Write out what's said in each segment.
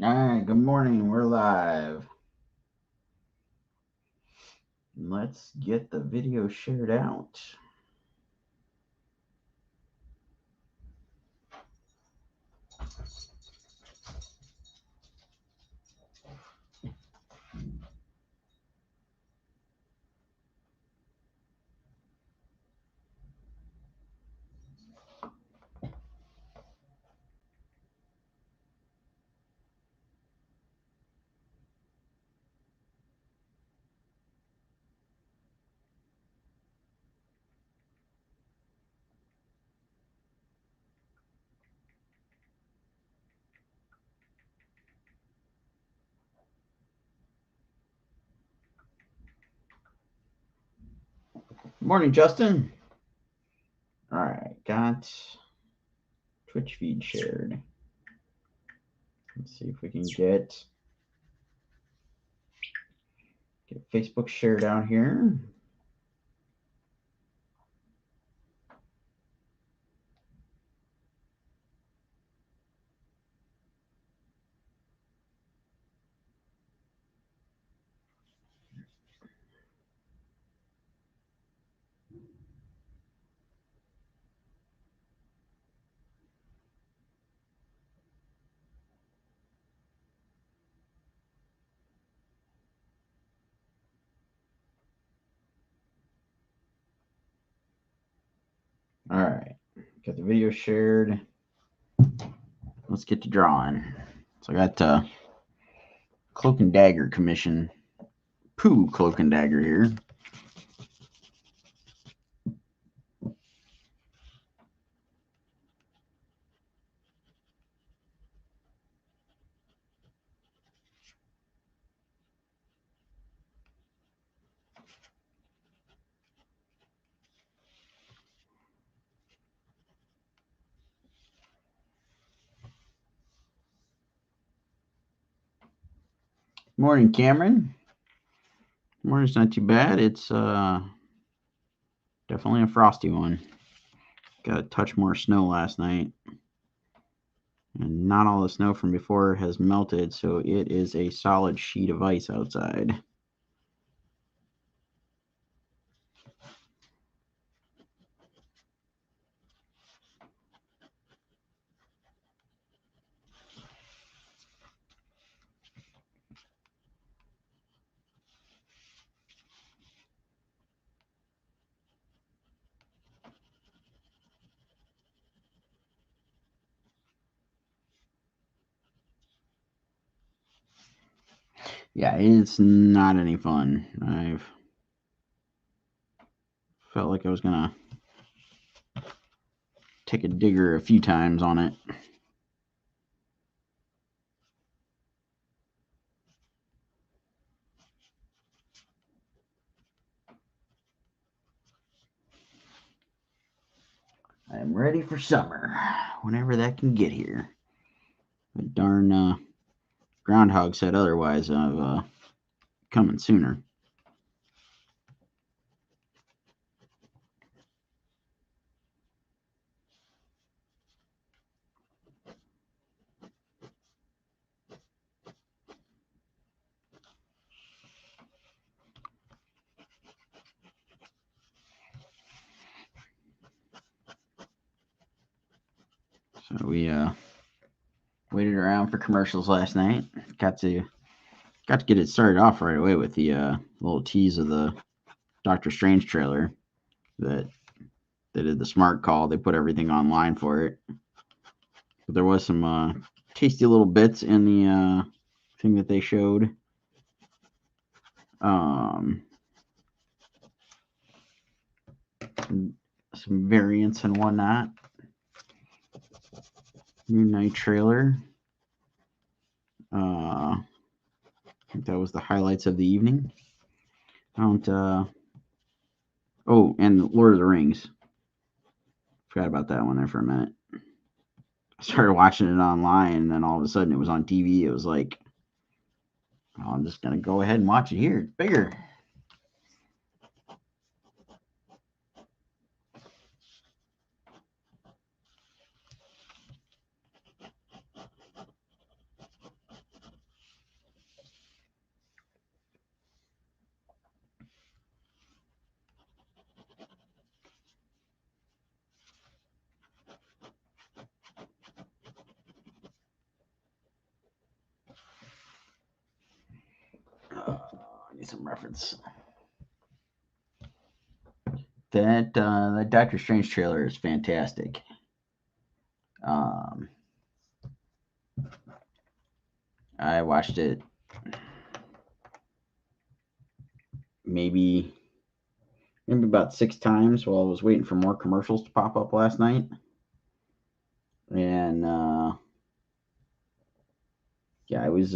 All right, good morning. We're live. Let's get the video shared out. Good morning, Justin. All right, got Twitch feed shared. Let's see if we can get Facebook shared out here. All right, got the video shared. Let's get to drawing. So I got Cloak and Dagger commission. Pooh Cloak and Dagger here. Morning, Cameron. Morning's not too bad. It's definitely a frosty one. Got a touch more snow last night. And not all the snow from before has melted, so it is a solid sheet of ice outside. Yeah, it's not any fun. I've felt like I was gonna take a digger a few times on it. I am ready for summer, whenever that can get here. But darn groundhog said otherwise of coming sooner. So we waited around for commercials last night. Got to get it started off right away with the little tease of the Doctor Strange trailer that they did the smart call. They put everything online for it. But there was some tasty little bits in the thing that they showed. Some variants and whatnot. Moon Knight trailer. I think that was the highlights of the evening. I don't. Oh, and Lord of the Rings. Forgot about that one there for a minute. I started watching it online, and then all of a sudden it was on TV. It was like, oh, I'm just gonna go ahead and watch it here. It's bigger. some reference. That Doctor Strange trailer is fantastic. I watched it maybe about 6 times while I was waiting for more commercials to pop up last night. And yeah, it was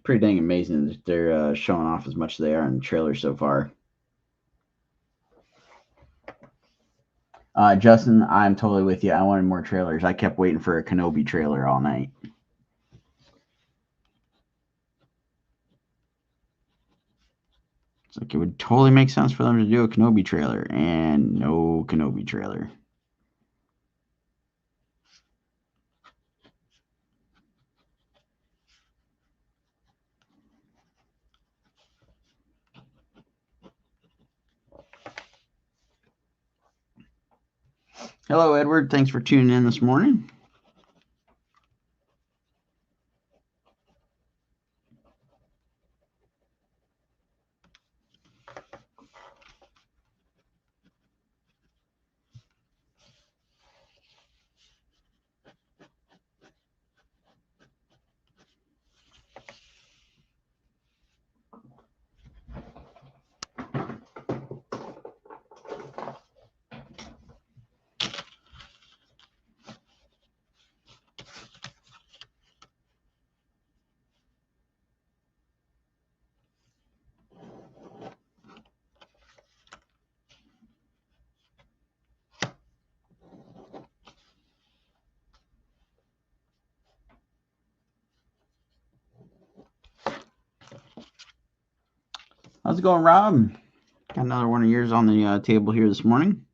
pretty dang amazing that they're showing off as much as they are in the trailer so far. Justin, I'm totally with you. I wanted more trailers. I kept waiting for a Kenobi trailer all night. It's like it would totally make sense for them to do a Kenobi trailer, and no Kenobi trailer. Hello, Edward. Thanks for tuning in this morning. How's it going, Rob? Got another one of yours on the table here this morning.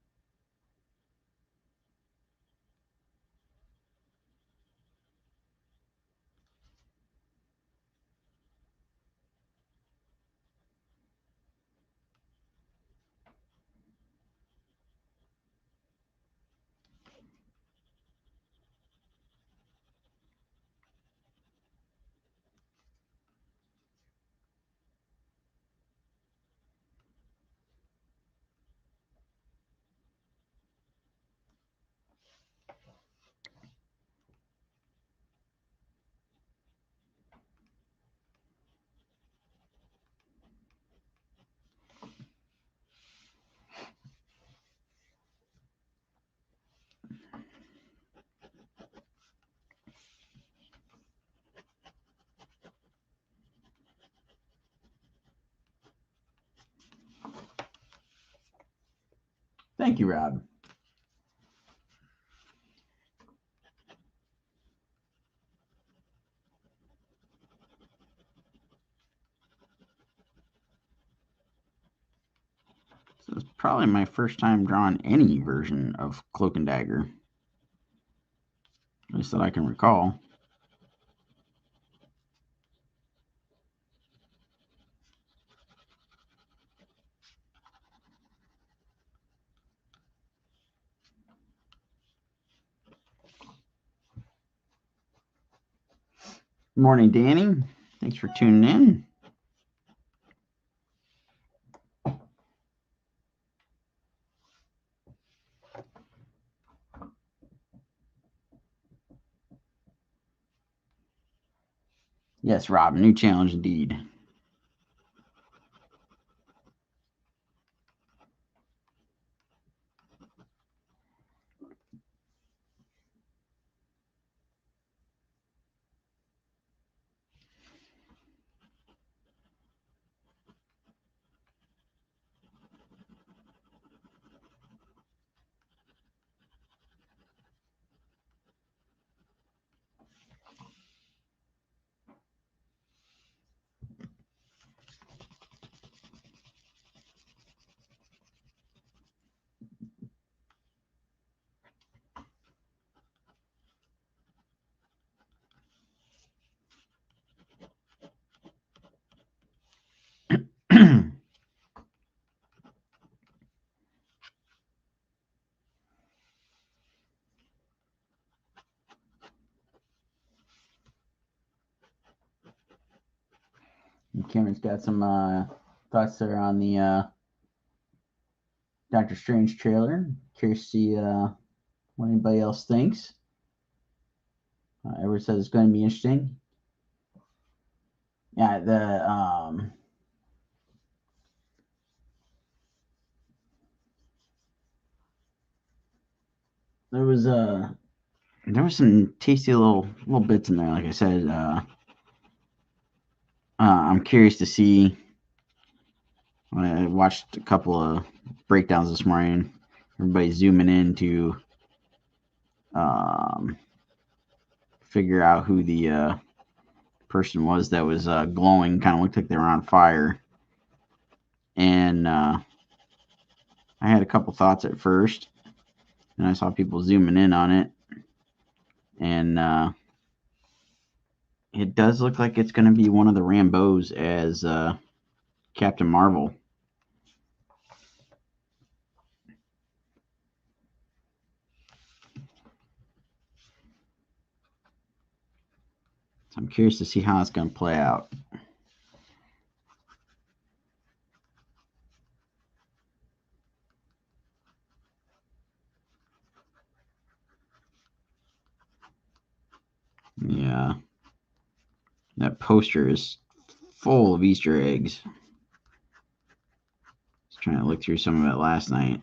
Thank you, Rob. This is probably my first time drawing any version of Cloak and Dagger, at least that I can recall. Morning, Danny. Thanks for tuning in. Yes, Rob, new challenge indeed. Cameron's got some thoughts there on the Doctor Strange trailer. Curious to see what anybody else thinks. Everyone says it's going to be interesting. Yeah, there was some tasty little bits in there. Like I said, I'm curious to see. I watched a couple of breakdowns this morning. Everybody zooming in to figure out who the person was that was glowing. Kind of looked like they were on fire. And I had a couple thoughts at first, and I saw people zooming in on it, and it does look like it's going to be one of the Rambos as Captain Marvel. So I'm curious to see how it's going to play out. Yeah, that poster is full of Easter eggs. I was trying to look through some of it last night.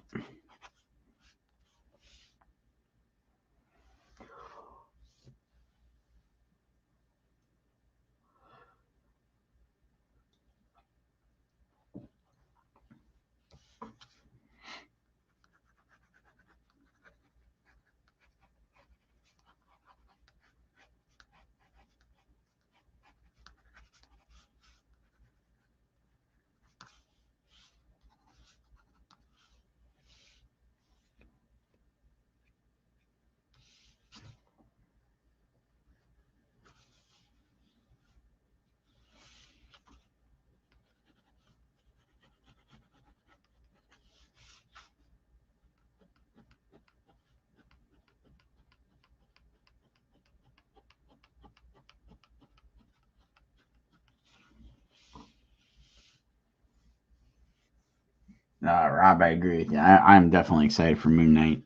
Rob, I agree with you. I'm definitely excited for Moon Knight.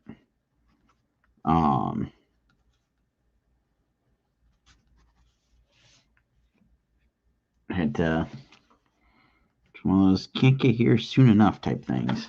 It's one of those can't get here soon enough type things.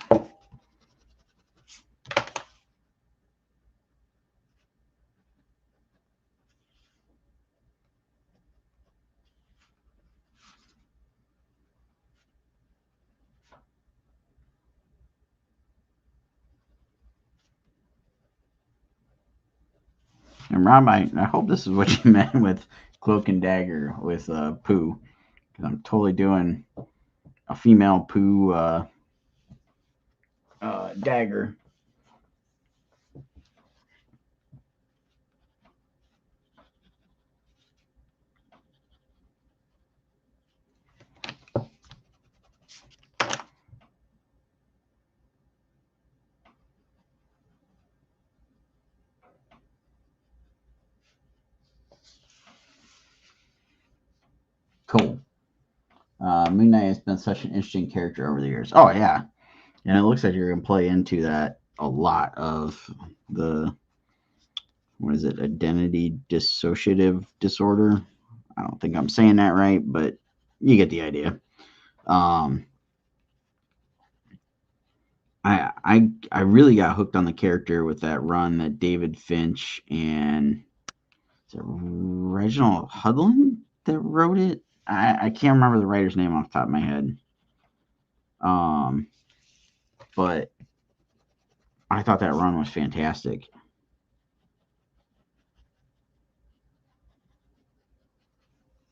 And Rob, I hope this is what you meant with Cloak and Dagger with Pooh, because I'm totally doing a female Pooh dagger. Cool. Moon Knight has been such an interesting character over the years. Oh yeah, and it looks like you're gonna play into that a lot of the what is it, identity dissociative disorder. I don't think I'm saying that right, but you get the idea. Um, I really got hooked on the character with that run that David Finch and is it Reginald Hudlin that wrote it. I can't remember the writer's name off the top of my head. But I thought that run was fantastic.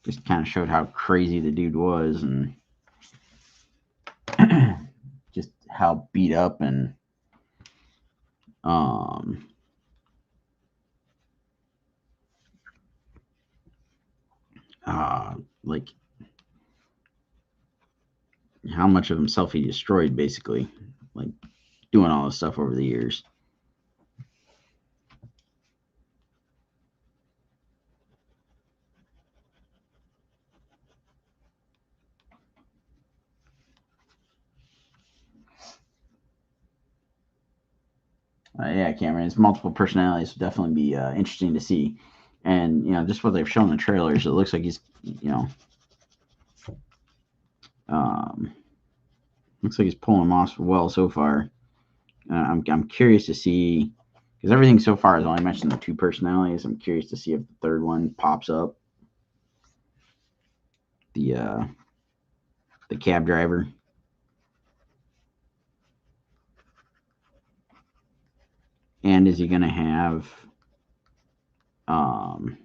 Just kind of showed how crazy the dude was and just how beat up and like how much of himself he destroyed, basically, like doing all this stuff over the years. Yeah, Cameron, it's multiple personalities would definitely be interesting to see. And just what they've shown in the trailers, it looks like he's um, looks like he's pulling them off well so far. I'm curious to see, because everything so far has only mentioned the two personalities. I'm curious to see if the third one pops up. The cab driver. And is he going to have um,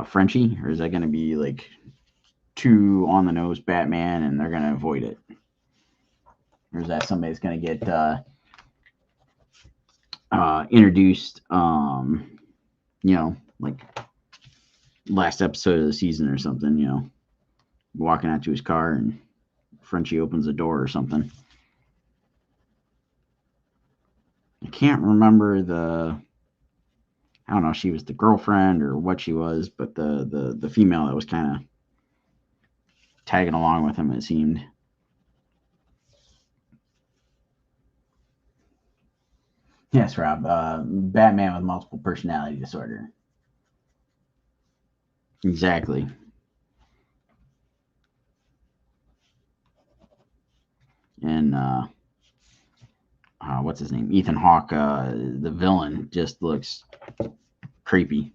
Frenchie, or is that going to be like too on the nose Batman, and they're going to avoid it? Or is that somebody that's going to get introduced? Like last episode of the season or something. Walking out to his car and Frenchie opens the door or something. I can't remember I don't know if she was the girlfriend or what she was, but the female that was kind of tagging along with him, it seemed. Yes, Rob. Batman with multiple personality disorder. Exactly. And what's his name? Ethan Hawke, the villain, just looks creepy.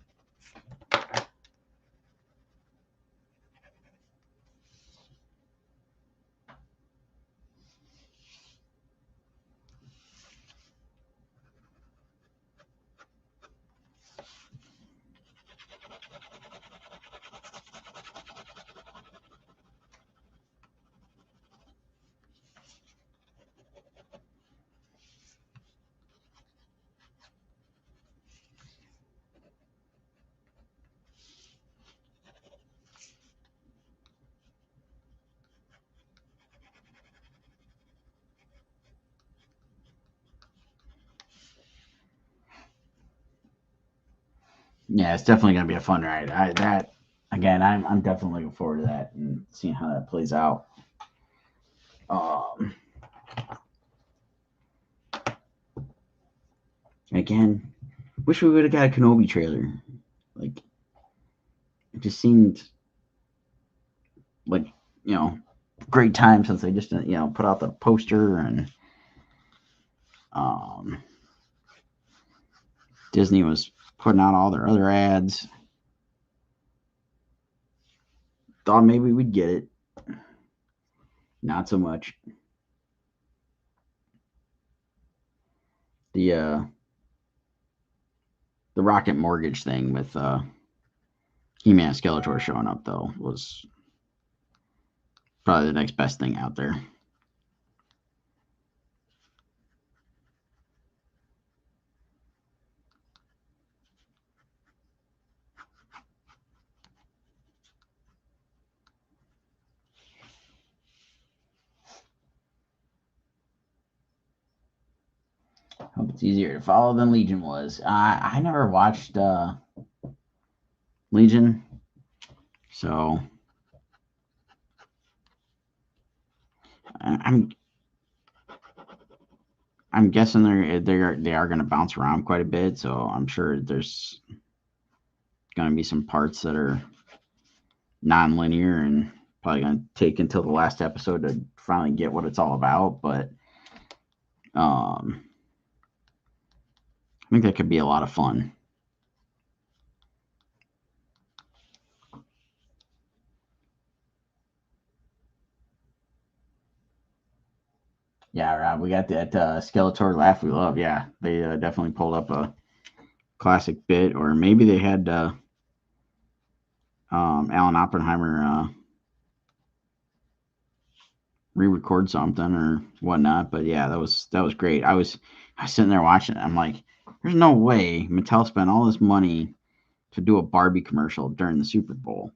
Yeah, it's definitely gonna be a fun ride. I'm definitely looking forward to that and seeing how that plays out. Um, again, wish we would have got a Kenobi trailer. Like, it just seemed like great time since they just put out the poster, and um, Disney was putting out all their other ads. Thought maybe we'd get it. Not so much. The the Rocket Mortgage thing with He-Man and Skeletor showing up though was probably the next best thing out there. Hope it's easier to follow than Legion was. I never watched Legion, so I'm I'm guessing they are going to bounce around quite a bit. So I'm sure there's going to be some parts that are non-linear and probably going to take until the last episode to finally get what it's all about. But I think that could be a lot of fun. Yeah, Rob, we got that Skeletor laugh we love. Yeah, they definitely pulled up a classic bit, or maybe they had Alan Oppenheimer re-record something or whatnot. But yeah, that was great. I was sitting there watching it. I'm like, there's no way Mattel spent all this money to do a Barbie commercial during the Super Bowl.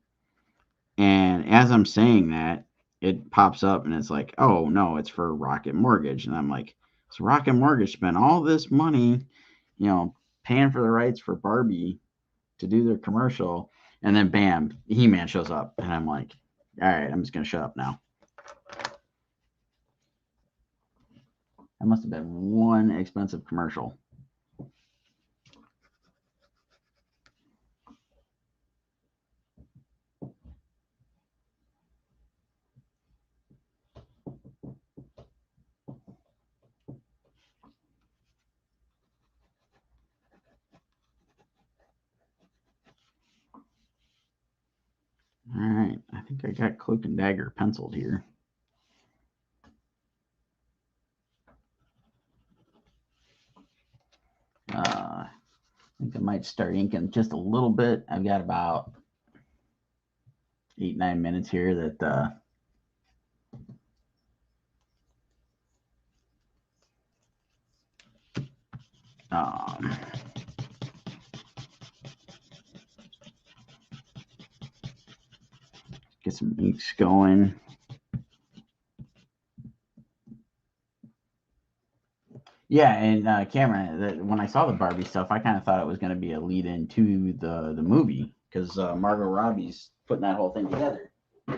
And as I'm saying that, it pops up and it's like, oh no, it's for Rocket Mortgage. And I'm like, so Rocket Mortgage spent all this money, paying for the rights for Barbie to do their commercial. And then bam, He-Man shows up. And I'm like, all right, I'm just going to shut up now. That must have been one expensive commercial. All right, I think I got Cloak and Dagger penciled here. I think I might start inking just a little bit. I've got about 8-9 minutes here that get some inks going. Yeah, and Cameron, when I saw the Barbie stuff, I kind of thought it was going to be a lead in to the movie because Margot Robbie's putting that whole thing together. I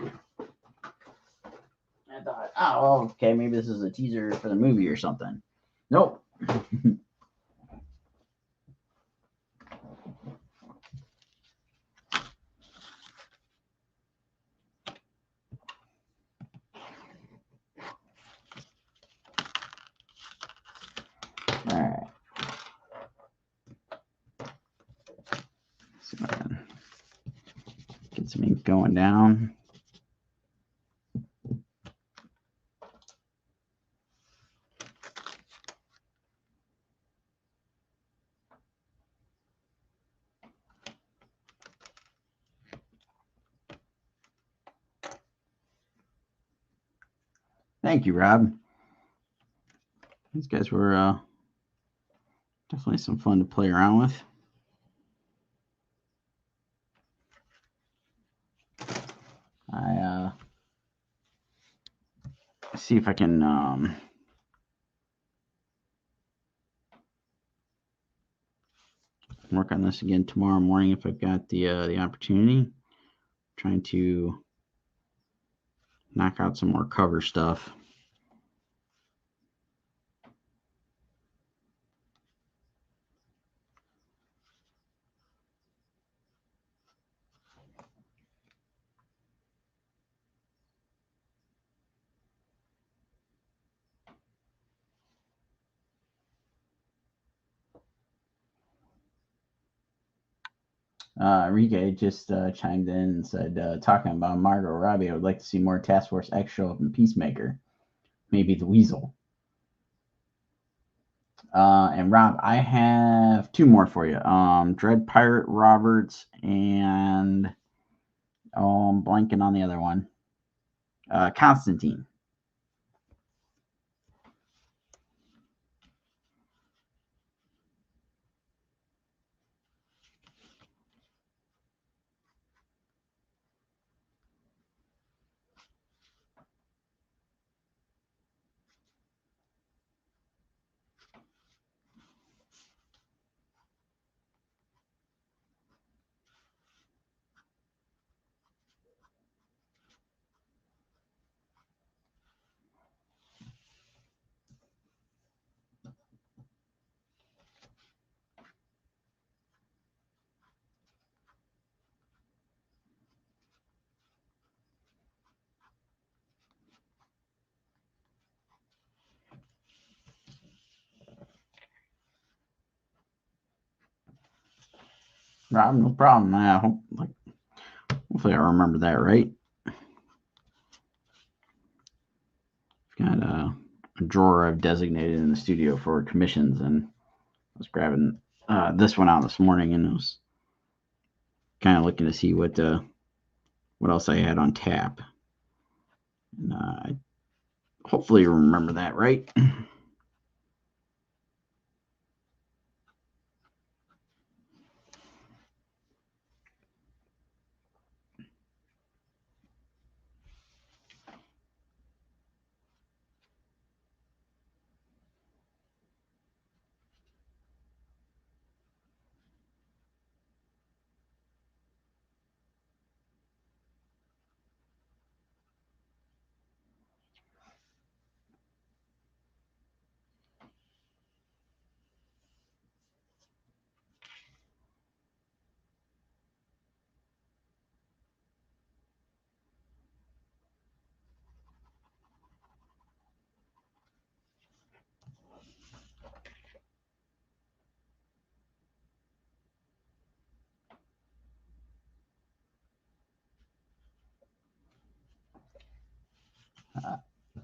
thought, oh, well, okay, maybe this is a teaser for the movie or something. Nope. All right. See if I can get some ink going down. Thank you, Rob. These guys were definitely some fun to play around with. I see if I can work on this again tomorrow morning if I've got the opportunity. Trying to knock out some more cover stuff. Enrique just chimed in and said, talking about Margot Robbie, I would like to see more Task Force X show up in Peacemaker. Maybe the Weasel. And Rob, I have two more for you. Dread Pirate Roberts and I'm blanking on the other one. Constantine. Rob, no problem. Hopefully I remember that right. Got a drawer I've designated in the studio for commissions, and I was grabbing this one out this morning, and I was kind of looking to see what else I had on tap. And I hopefully remember that right.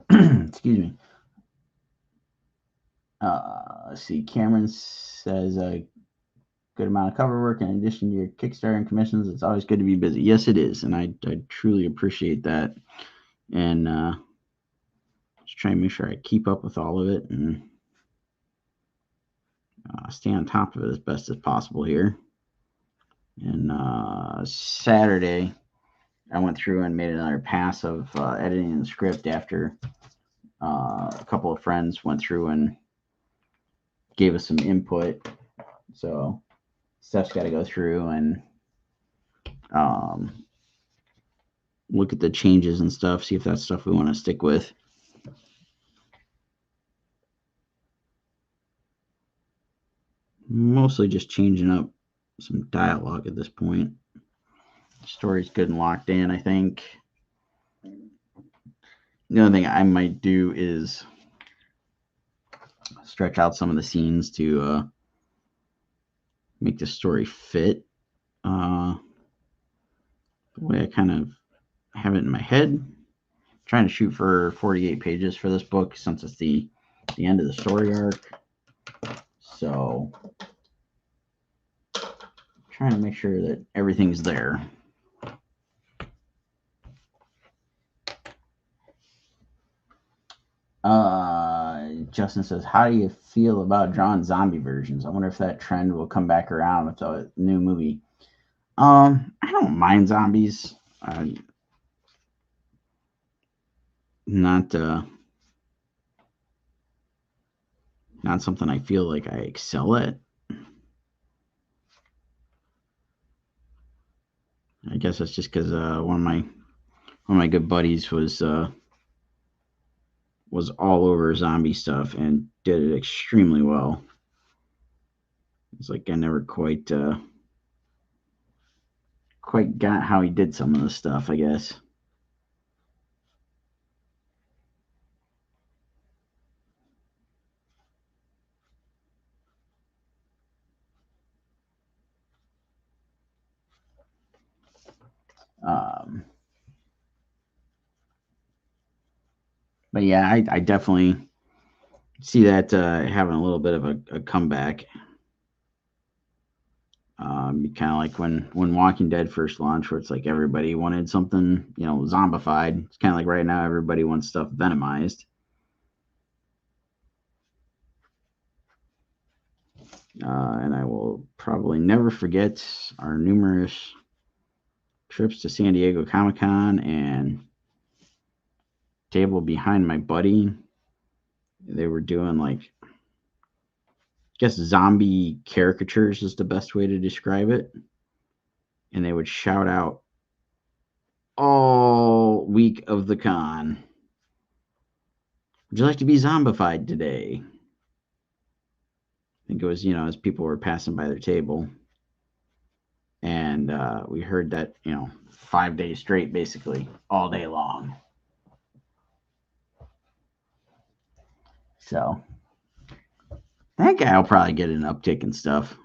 Excuse me. Let's see. Cameron says good amount of cover work in addition to your Kickstarter and commissions. It's always good to be busy. Yes, it is, and I truly appreciate that. And just trying to make sure I keep up with all of it and stay on top of it as best as possible here. And Saturday, I went through and made another pass of editing the script after a couple of friends went through and gave us some input. So Steph's got to go through and look at the changes and stuff, see if that's stuff we want to stick with. Mostly just changing up some dialogue at this point. The story's good and locked in, I think. The other thing I might do is stretch out some of the scenes to make the story fit the way I kind of have it in my head. I'm trying to shoot for 48 pages for this book since it's the end of the story arc. So trying to make sure that everything's there. Justin says, how do you feel about drawing zombie versions? I wonder if that trend will come back around with a new movie. I don't mind zombies. Not something I feel like I excel at. I guess that's just because one of my good buddies was all over zombie stuff and did it extremely well. It's like I never quite got how he did some of this stuff, I guess. But yeah, I definitely see that having a little bit of a comeback. Kind of like when Walking Dead first launched, where it's like everybody wanted something, zombified. It's kind of like right now everybody wants stuff venomized. And I will probably never forget our numerous trips to San Diego Comic-Con and table behind my buddy. They were doing like, I guess zombie caricatures is the best way to describe it. And they would shout out all week of the con, would you like to be zombified today? I think it was, as people were passing by their table. And we heard that, 5 days straight, basically, all day long. So that guy will probably get an uptick and stuff.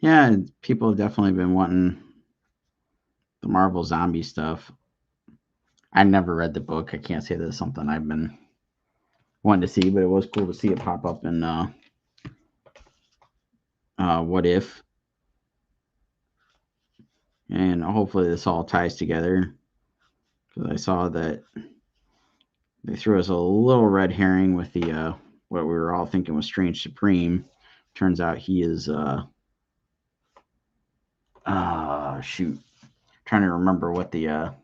Yeah, people have definitely been wanting the Marvel zombie stuff. I never read the book. I can't say that's something I've been wanting to see, but it was cool to see it pop up in What If. And hopefully this all ties together. Because I saw that they threw us a little red herring with the what we were all thinking was Strange Supreme. Turns out he is shoot. Trying to remember what the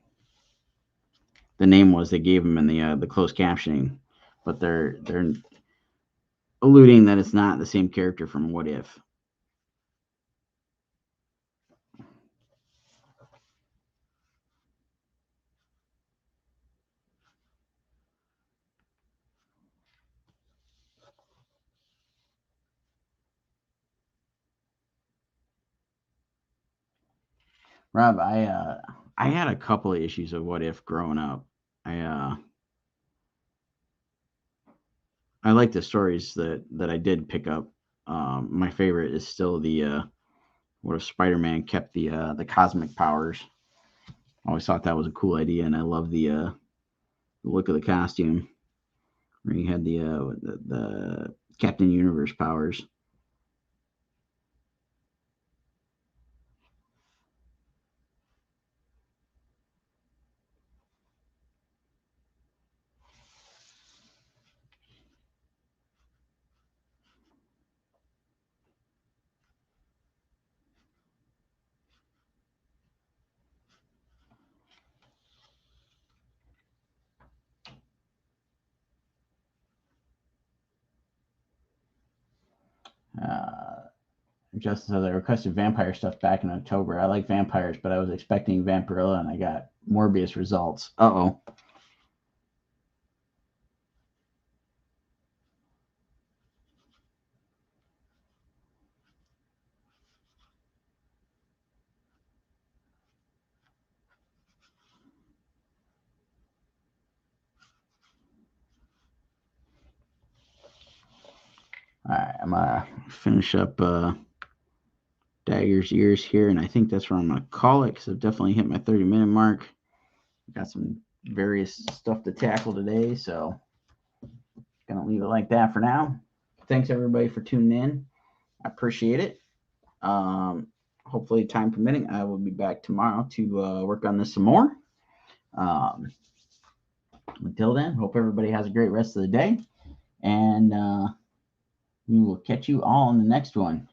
name was they gave him in the closed captioning, but they're alluding that it's not the same character from What If. Rob, I had a couple of issues of What If growing up. I like the stories that I did pick up. My favorite is still the what if Spider-Man kept the cosmic powers. I always thought that was a cool idea, and I love the look of the costume where he had the Captain Universe powers. Uh, Justin says I requested vampire stuff back in October. I like vampires, but I was expecting Vampirilla, and I got Morbius results. Uh-oh. All right, I'm gonna finish up Dagger's ears here, and I think that's where I'm gonna call it because I've definitely hit my 30-minute mark. Got some various stuff to tackle today, so gonna leave it like that for now. Thanks everybody for tuning in. I appreciate it. Hopefully, time permitting, I will be back tomorrow to work on this some more. Um, until then, hope everybody has a great rest of the day, and we will catch you all in the next one.